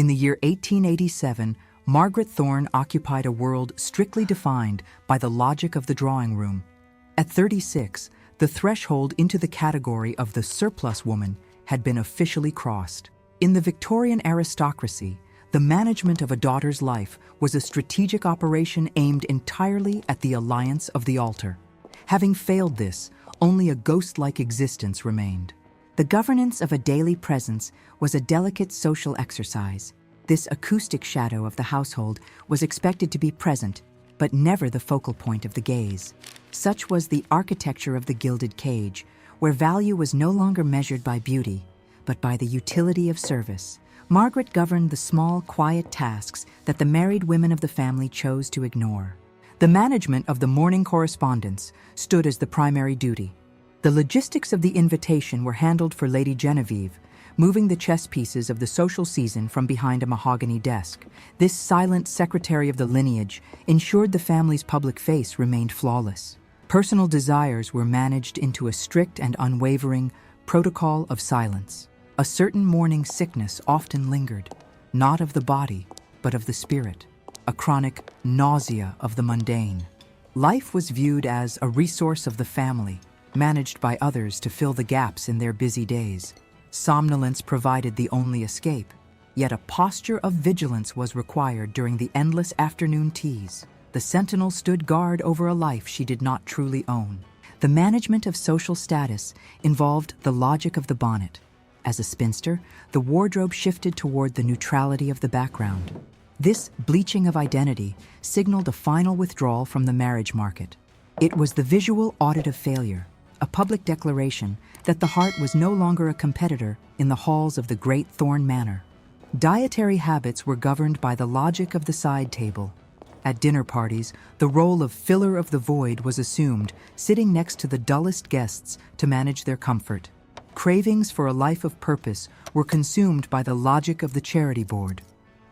In the year 1887, Margaret Thorne occupied a world strictly defined by the logic of the drawing room. At 36, the threshold into the category of the surplus woman had been officially crossed. In the Victorian aristocracy, the management of a daughter's life was a strategic operation aimed entirely at the alliance of the altar. Having failed this, only a ghost-like existence remained. The governance of a daily presence was a delicate social exercise. This acoustic shadow of the household was expected to be present, but never the focal point of the gaze. Such was the architecture of the gilded cage, where value was no longer measured by beauty, but by the utility of service. Margaret governed the small, quiet tasks that the married women of the family chose to ignore. The management of the morning correspondence stood as the primary duty. The logistics of the invitation were handled for Lady Genevieve, moving the chess pieces of the social season from behind a mahogany desk. This silent secretary of the lineage ensured the family's public face remained flawless. Personal desires were managed into a strict and unwavering protocol of silence. A certain morning sickness often lingered, not of the body, but of the spirit, a chronic nausea of the mundane. Life was viewed as a resource of the family, managed by others to fill the gaps in their busy days. Somnolence provided the only escape, yet a posture of vigilance was required during the endless afternoon teas. The sentinel stood guard over a life she did not truly own. The management of social status involved the logic of the bonnet. As a spinster, the wardrobe shifted toward the neutrality of the background. This bleaching of identity signaled a final withdrawal from the marriage market. It was the visual audit of failure, a public declaration that the heart was no longer a competitor in the halls of the great Thorne Manor. Dietary habits were governed by the logic of the side table. At dinner parties, the role of filler of the void was assumed, sitting next to the dullest guests to manage their comfort. Cravings for a life of purpose were consumed by the logic of the charity board.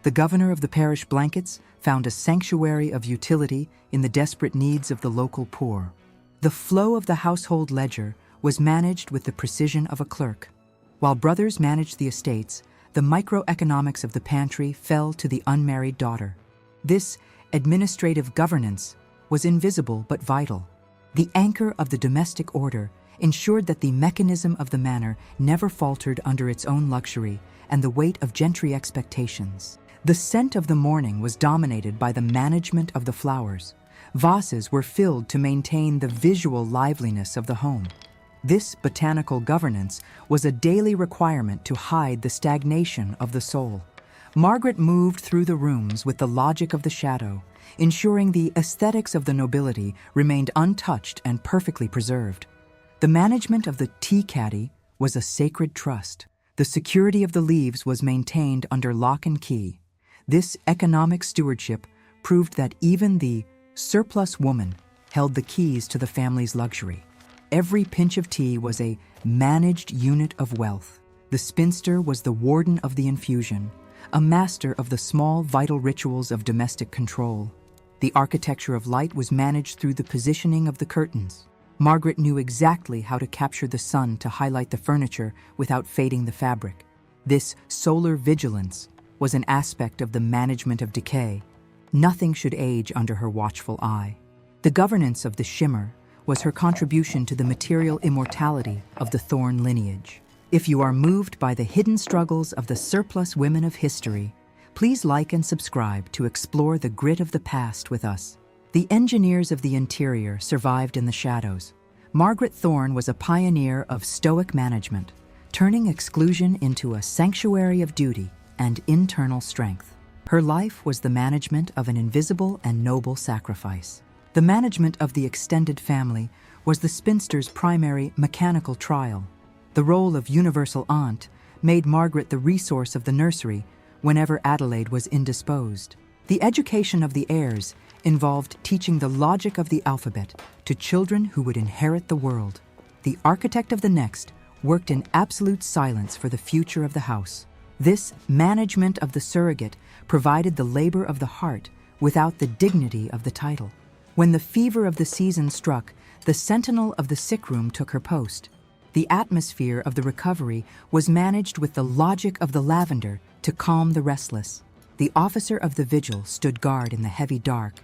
The governor of the parish blankets found a sanctuary of utility in the desperate needs of the local poor. The flow of the household ledger was managed with the precision of a clerk. While brothers managed the estates, the microeconomics of the pantry fell to the unmarried daughter. This administrative governance was invisible but vital. The anchor of the domestic order ensured that the mechanism of the manor never faltered under its own luxury and the weight of gentry expectations. The scent of the morning was dominated by the management of the flowers. Vases were filled to maintain the visual liveliness of the home. This botanical governance was a daily requirement to hide the stagnation of the soul. Margaret moved through the rooms with the logic of the shadow, ensuring the aesthetics of the nobility remained untouched and perfectly preserved. The management of the tea caddy was a sacred trust. The security of the leaves was maintained under lock and key. This economic stewardship proved that even the surplus woman held the keys to the family's luxury. Every pinch of tea was a managed unit of wealth. The spinster was the warden of the infusion, a master of the small vital rituals of domestic control. The architecture of light was managed through the positioning of the curtains. Margaret knew exactly how to capture the sun to highlight the furniture without fading the fabric. This solar vigilance was an aspect of the management of decay. Nothing should age under her watchful eye. The governance of the shimmer was her contribution to the material immortality of the Thorne lineage. If you are moved by the hidden struggles of the surplus women of history, please like and subscribe to explore the grit of the past with us. The engineers of the interior survived in the shadows. Margaret Thorne was a pioneer of stoic management, turning exclusion into a sanctuary of duty and internal strength. Her life was the management of an invisible and noble sacrifice. The management of the extended family was the spinster's primary mechanical trial. The role of universal aunt made Margaret the resource of the nursery whenever Adelaide was indisposed. The education of the heirs involved teaching the logic of the alphabet to children who would inherit the world. The architect of the next worked in absolute silence for the future of the house. This management of the surrogate provided the labor of the heart without the dignity of the title. When the fever of the season struck, the sentinel of the sick room took her post. The atmosphere of the recovery was managed with the logic of the lavender to calm the restless. The officer of the vigil stood guard in the heavy dark,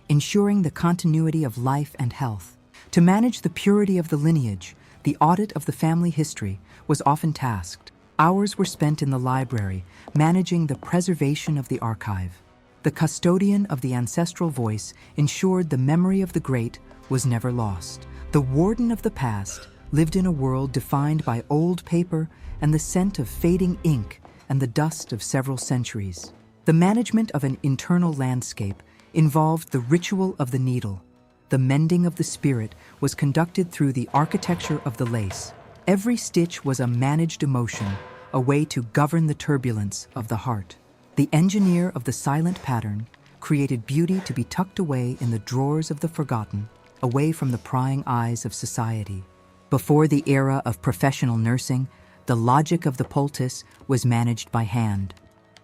ensuring the continuity of life and health. To manage the purity of the lineage, the audit of the family history was often tasked. Hours were spent in the library, managing the preservation of the archive. The custodian of the ancestral voice ensured the memory of the great was never lost. The warden of the past lived in a world defined by old paper and the scent of fading ink and the dust of several centuries. The management of an internal landscape involved the ritual of the needle. The mending of the spirit was conducted through the architecture of the lace. Every stitch was a managed emotion, a way to govern the turbulence of the heart. The engineer of the silent pattern created beauty to be tucked away in the drawers of the forgotten, away from the prying eyes of society. Before the era of professional nursing, the logic of the poultice was managed by hand.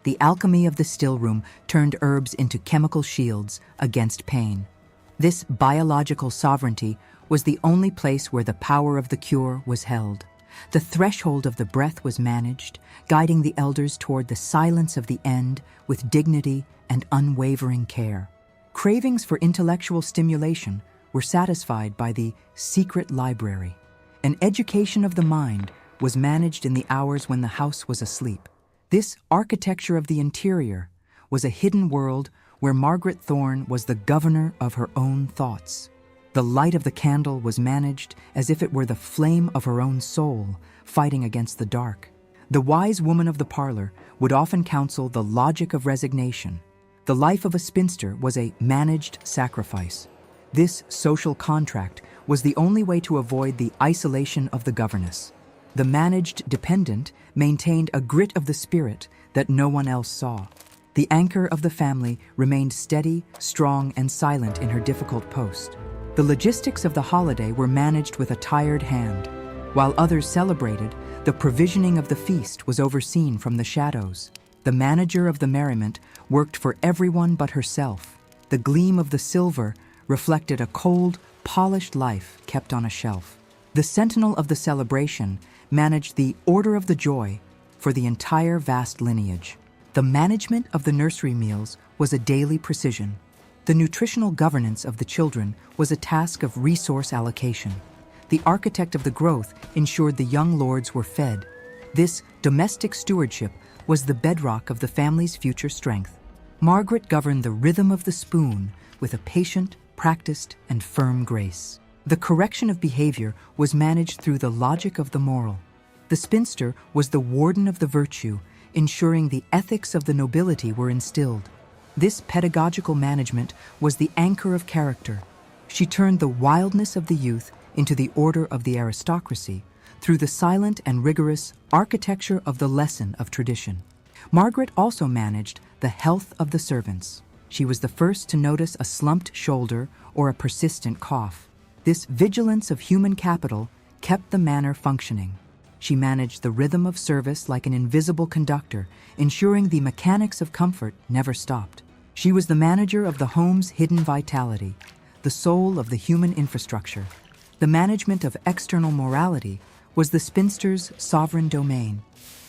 The alchemy of the stillroom turned herbs into chemical shields against pain. This biological sovereignty was the only place where the power of the cure was held. The threshold of the breath was managed, guiding the elders toward the silence of the end with dignity and unwavering care. Cravings for intellectual stimulation were satisfied by the secret library. An education of the mind was managed in the hours when the house was asleep. This architecture of the interior was a hidden world where Margaret Thorne was the governor of her own thoughts. The light of the candle was managed as if it were the flame of her own soul, fighting against the dark. The wise woman of the parlor would often counsel the logic of resignation. The life of a spinster was a managed sacrifice. This social contract was the only way to avoid the isolation of the governess. The managed dependent maintained a grit of the spirit that no one else saw. The anchor of the family remained steady, strong, and silent in her difficult post. The logistics of the holiday were managed with a tired hand. While others celebrated, the provisioning of the feast was overseen from the shadows. The manager of the merriment worked for everyone but herself. The gleam of the silver reflected a cold, polished life kept on a shelf. The sentinel of the celebration managed the order of the joy for the entire vast lineage. The management of the nursery meals was a daily precision. The nutritional governance of the children was a task of resource allocation. The architect of the growth ensured the young lords were fed. This domestic stewardship was the bedrock of the family's future strength. Margaret governed the rhythm of the spoon with a patient, practiced, and firm grace. The correction of behavior was managed through the logic of the moral. The spinster was the warden of the virtue, ensuring the ethics of the nobility were instilled. This pedagogical management was the anchor of character. She turned the wildness of the youth into the order of the aristocracy through the silent and rigorous architecture of the lesson of tradition. Margaret also managed the health of the servants. She was the first to notice a slumped shoulder or a persistent cough. This vigilance of human capital kept the manor functioning. She managed the rhythm of service like an invisible conductor, ensuring the mechanics of comfort never stopped. She was the manager of the home's hidden vitality, the soul of the human infrastructure. The management of external morality was the spinster's sovereign domain.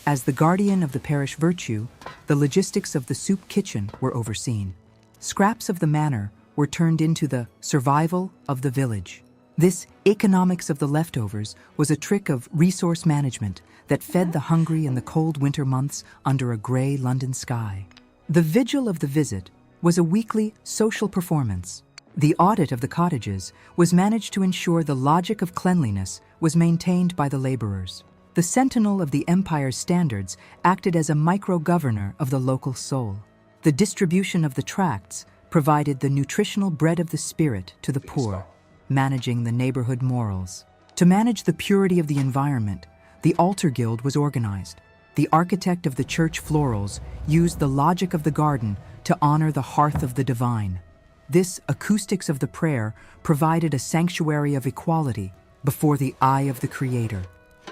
As the guardian of the parish virtue, the logistics of the soup kitchen were overseen. Scraps of the manor were turned into the survival of the village. This economics of the leftovers was a trick of resource management that fed the hungry in the cold winter months under a gray London sky. The vigil of the visit was a weekly social performance. The audit of the cottages was managed to ensure the logic of cleanliness was maintained by the laborers. The sentinel of the empire's standards acted as a micro-governor of the local soul. The distribution of the tracts provided the nutritional bread of the spirit to the poor, managing the neighborhood morals. To manage the purity of the environment, the altar guild was organized. The architect of the church florals used the logic of the garden to honor the hearth of the divine. This acoustics of the prayer provided a sanctuary of equality before the eye of the Creator.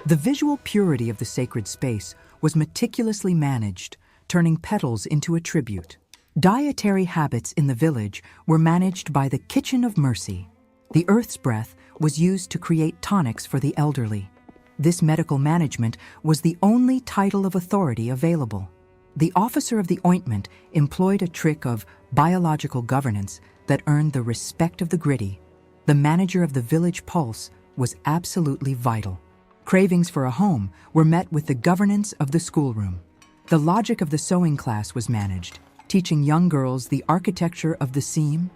The visual purity of the sacred space was meticulously managed, turning petals into a tribute. Dietary habits in the village were managed by the Kitchen of Mercy. The earth's breath was used to create tonics for the elderly. This medical management was the only title of authority available. The officer of the ointment employed a trick of biological governance that earned the respect of the gritty. The manager of the village pulse was absolutely vital. Cravings for a home were met with the governance of the schoolroom. The logic of the sewing class was managed, teaching young girls the architecture of the seam.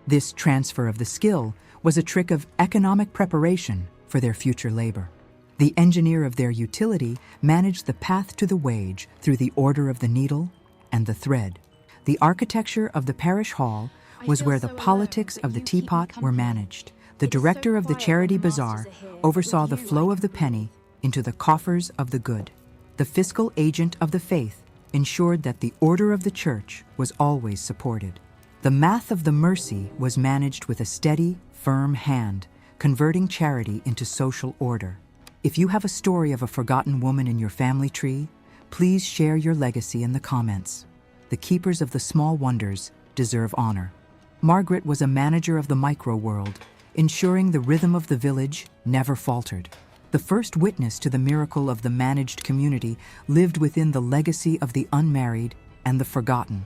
This transfer of the skill was a trick of economic preparation for their future labor. The engineer of their utility managed the path to the wage through the order of the needle and the thread. The architecture of the parish hall was where the politics of the teapot were managed. The director of the charity bazaar oversaw the flow of the penny into the coffers of the good. The fiscal agent of the faith ensured that the order of the church was always supported. The math of the mercy was managed with a steady, firm hand, converting charity into social order. If you have a story of a forgotten woman in your family tree, please share your legacy in the comments. The keepers of the small wonders deserve honor. Margaret was a manager of the micro world, ensuring the rhythm of the village never faltered. The first witness to the miracle of the managed community lived within the legacy of the unmarried and the forgotten.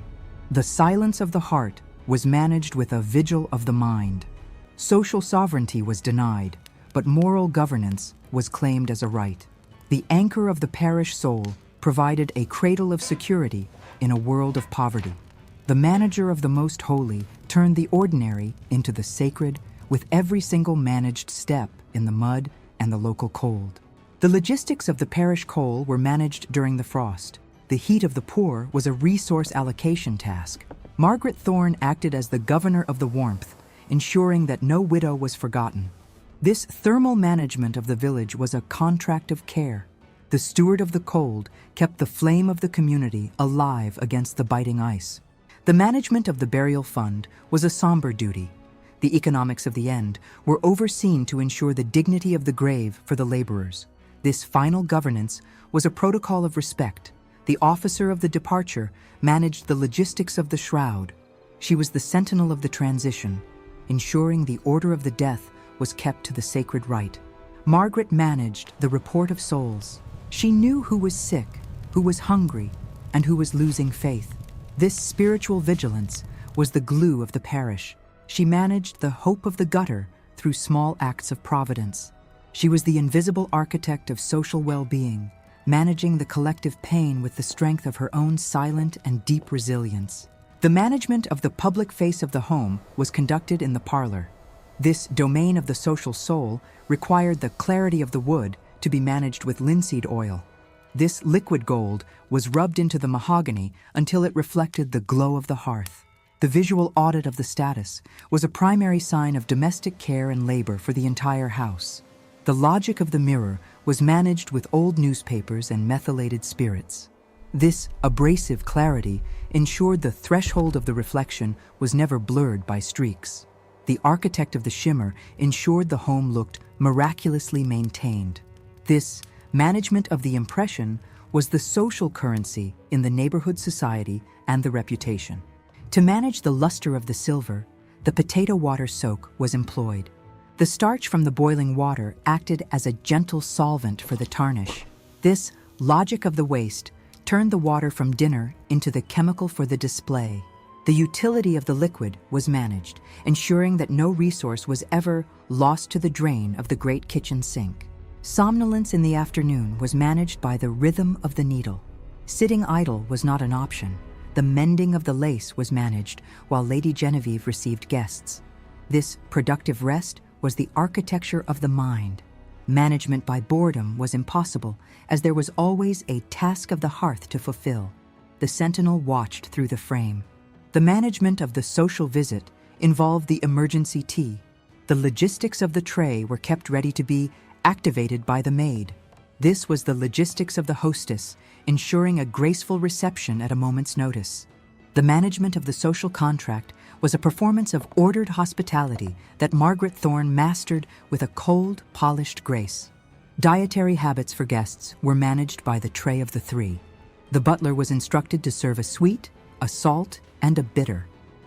The silence of the heart was managed with a vigil of the mind. Social sovereignty was denied, but moral governance was claimed as a right. The anchor of the parish soul provided a cradle of security in a world of poverty. The manager of the most holy turned the ordinary into the sacred with every single managed step in the mud and the local cold. The logistics of the parish coal were managed during the frost. The heat of the poor was a resource allocation task. Margaret Thorne acted as the governor of the warmth, ensuring that no widow was forgotten. This thermal management of the village was a contract of care. The steward of the cold kept the flame of the community alive against the biting ice. The management of the burial fund was a somber duty. The economics of the end were overseen to ensure the dignity of the grave for the laborers. This final governance was a protocol of respect. The officer of the departure managed the logistics of the shroud. She was the sentinel of the transition, ensuring the order of the death was kept to the sacred rite. Margaret managed the report of souls. She knew who was sick, who was hungry, and who was losing faith. This spiritual vigilance was the glue of the parish. She managed the hope of the gutter through small acts of providence. She was the invisible architect of social well-being, managing the collective pain with the strength of her own silent and deep resilience. The management of the public face of the home was conducted in the parlor. This domain of the social soul required the clarity of the wood to be managed with linseed oil. This liquid gold was rubbed into the mahogany until it reflected the glow of the hearth. The visual audit of the status was a primary sign of domestic care and labor for the entire house. The logic of the mirror was managed with old newspapers and methylated spirits. This abrasive clarity ensured the threshold of the reflection was never blurred by streaks. The architect of the shimmer ensured the home looked miraculously maintained. This management of the impression was the social currency in the neighborhood society and the reputation. To manage the luster of the silver, the potato water soak was employed. The starch from the boiling water acted as a gentle solvent for the tarnish. This logic of the waste turned the water from dinner into the chemical for the display. The utility of the liquid was managed, ensuring that no resource was ever lost to the drain of the great kitchen sink. Somnolence in the afternoon was managed by the rhythm of the needle. Sitting idle was not an option. The mending of the lace was managed while Lady Genevieve received guests. This productive rest was the architecture of the mind. Management by boredom was impossible, as there was always a task of the hearth to fulfill. The sentinel watched through the frame. The management of the social visit involved the emergency tea. The logistics of the tray were kept ready to be activated by the maid. This was the logistics of the hostess, ensuring a graceful reception at a moment's notice. The management of the social contract was a performance of ordered hospitality that Margaret Thorne mastered with a cold, polished grace. Dietary habits for guests were managed by the tray of the three. The butler was instructed to serve a sweet, a salt, and a bitter.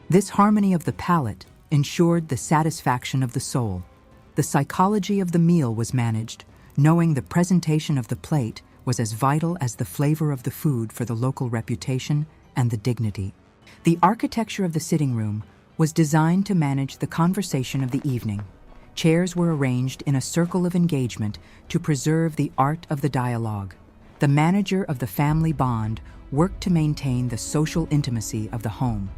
This harmony of the palate ensured the satisfaction of the soul. The psychology of the meal was managed, knowing the presentation of the plate was as vital as the flavor of the food for the local reputation and the dignity. The architecture of the sitting room was designed to manage the conversation of the evening. Chairs were arranged in a circle of engagement to preserve the art of the dialogue. The manager of the family bond worked to maintain the social intimacy of the home.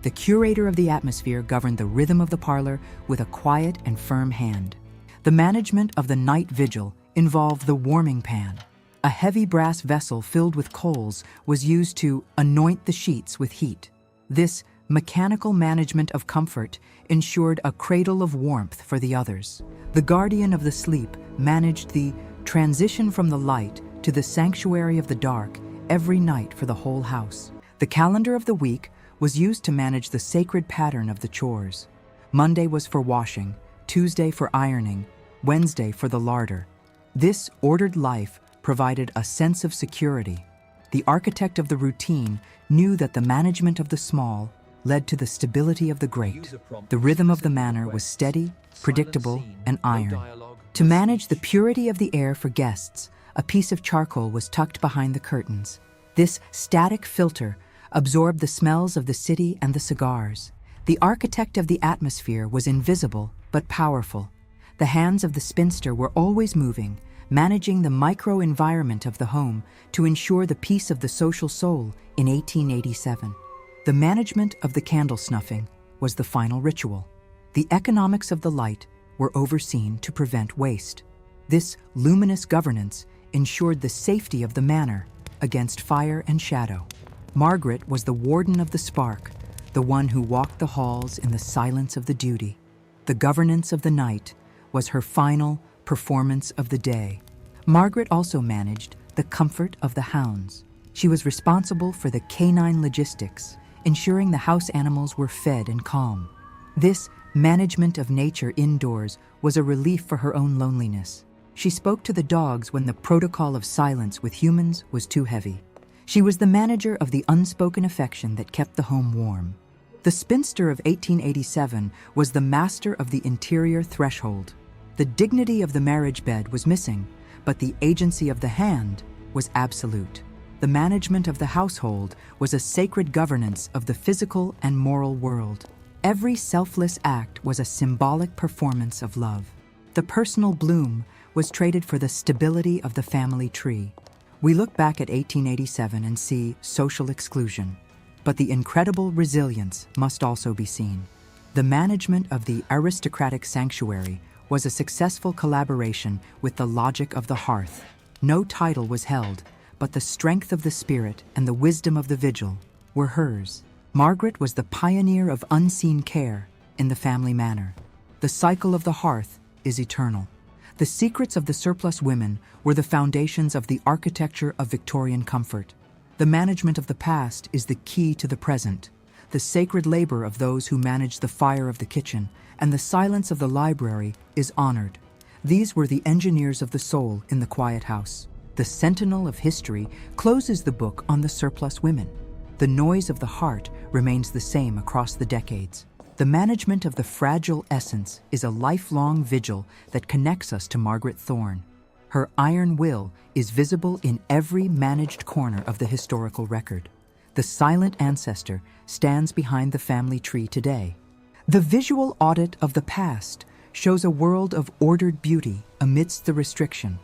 The curator of the atmosphere governed the rhythm of the parlor with a quiet and firm hand. The management of the night vigil involved the warming pan. A heavy brass vessel filled with coals was used to anoint the sheets with heat. This mechanical management of comfort ensured a cradle of warmth for the others. The guardian of the sleep managed the transition from the light to the sanctuary of the dark every night for the whole house. The calendar of the week was used to manage the sacred pattern of the chores. Monday was for washing, Tuesday for ironing, Wednesday for the larder. This ordered life provided a sense of security. The architect of the routine knew that the management of the small led to the stability of the great. The rhythm of the manor was steady, predictable, and iron. To manage the purity of the air for guests, a piece of charcoal was tucked behind the curtains. This static filter absorbed the smells of the city and the cigars. The architect of the atmosphere was invisible but powerful. The hands of the spinster were always moving, managing the micro-environment of the home to ensure the peace of the social soul in 1887. The management of the candle snuffing was the final ritual. The economics of the light were overseen to prevent waste. This luminous governance ensured the safety of the manor against fire and shadow. Margaret was the warden of the spark, the one who walked the halls in the silence of the duty. The governance of the night was her final performance of the day. Margaret also managed the comfort of the hounds. She was responsible for the canine logistics, ensuring the house animals were fed and calm. This management of nature indoors was a relief for her own loneliness. She spoke to the dogs when the protocol of silence with humans was too heavy. She was the manager of the unspoken affection that kept the home warm. The spinster of 1887 was the master of the interior threshold. The dignity of the marriage bed was missing, but the agency of the hand was absolute. The management of the household was a sacred governance of the physical and moral world. Every selfless act was a symbolic performance of love. The personal bloom was traded for the stability of the family tree. We look back at 1887 and see social exclusion, but the incredible resilience must also be seen. The management of the aristocratic sanctuary was a successful collaboration with the logic of the hearth. No title was held, but the strength of the spirit and the wisdom of the vigil were hers. Margaret was the pioneer of unseen care in the family manor. The cycle of the hearth is eternal. The secrets of the surplus women were the foundations of the architecture of Victorian comfort. The management of the past is the key to the present. The sacred labor of those who manage the fire of the kitchen and the silence of the library is honored. These were the engineers of the soul in the quiet house. The Sentinel of History closes the book on the surplus women. The noise of the heart remains the same across the decades. The management of the fragile essence is a lifelong vigil that connects us to Margaret Thorne. Her iron will is visible in every managed corner of the historical record. The silent ancestor stands behind the family tree today. The visual audit of the past shows a world of ordered beauty amidst the restriction.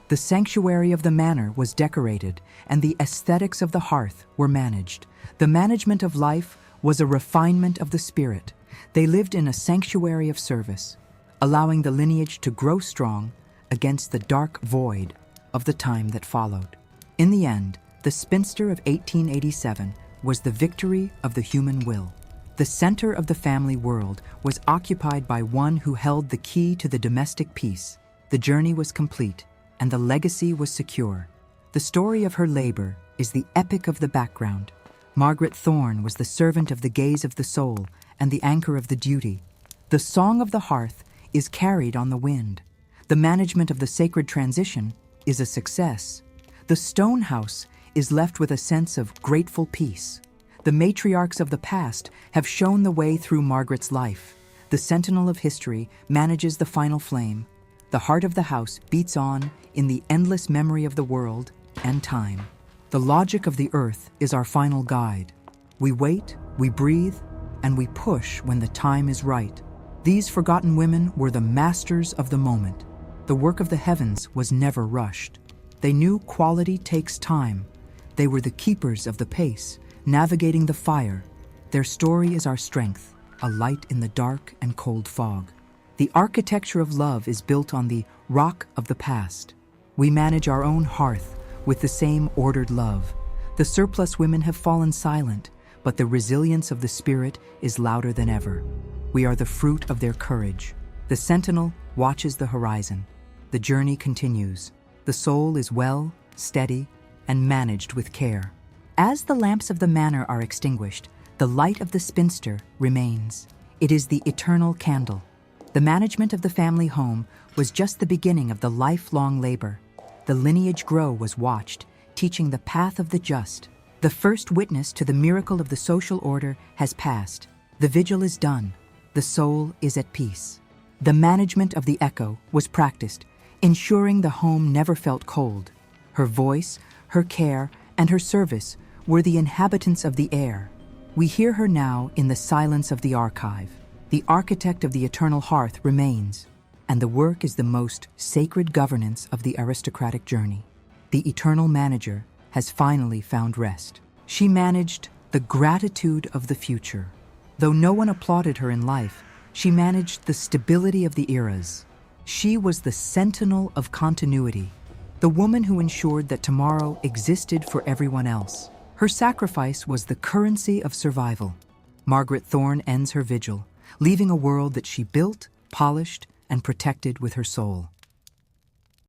The sanctuary of the manor was decorated, and the aesthetics of the hearth were managed. The management of life was a refinement of the spirit. They lived in a sanctuary of service, allowing the lineage to grow strong against the dark void of the time that followed. In the end, the spinster of 1887 was the victory of the human will. The center of the family world was occupied by one who held the key to the domestic peace. The journey was complete, and the legacy was secure. The story of her labor is the epic of the background. Margaret Thorne was the servant of the gaze of the soul and the anchor of the duty. The song of the hearth is carried on the wind. The management of the sacred transition is a success. The stone house is left with a sense of grateful peace. The matriarchs of the past have shown the way through Margaret's life. The Sentinel of History manages the final flame. The heart of the house beats on in the endless memory of the world and time. The logic of the earth is our final guide. We wait, we breathe, and we push when the time is right. These forgotten women were the masters of the moment. The work of the heavens was never rushed. They knew quality takes time. They were the keepers of the pace, navigating the fire. Their story is our strength, a light in the dark and cold fog. The architecture of love is built on the rock of the past. We manage our own hearth with the same ordered love. The surplus women have fallen silent, but the resilience of the spirit is louder than ever. We are the fruit of their courage. The sentinel watches the horizon. The journey continues. The soul is well, steady, and managed with care. As the lamps of the manor are extinguished, the light of the spinster remains. It is the eternal candle. The management of the family home was just the beginning of the lifelong labor. The lineage grow was watched, teaching the path of the just. The first witness to the miracle of the social order has passed. The vigil is done. The soul is at peace. The management of the echo was practiced, ensuring the home never felt cold. Her voice, her care, and her service were the inhabitants of the air. We hear her now in the silence of the archive. The architect of the eternal hearth remains, and the work is the most sacred governance of the aristocratic journey. The eternal manager has finally found rest. She managed the gratitude of the future. Though no one applauded her in life, she managed the stability of the eras. She was the sentinel of continuity, the woman who ensured that tomorrow existed for everyone else. Her sacrifice was the currency of survival. Margaret Thorne ends her vigil, leaving a world that she built, polished, and protected with her soul.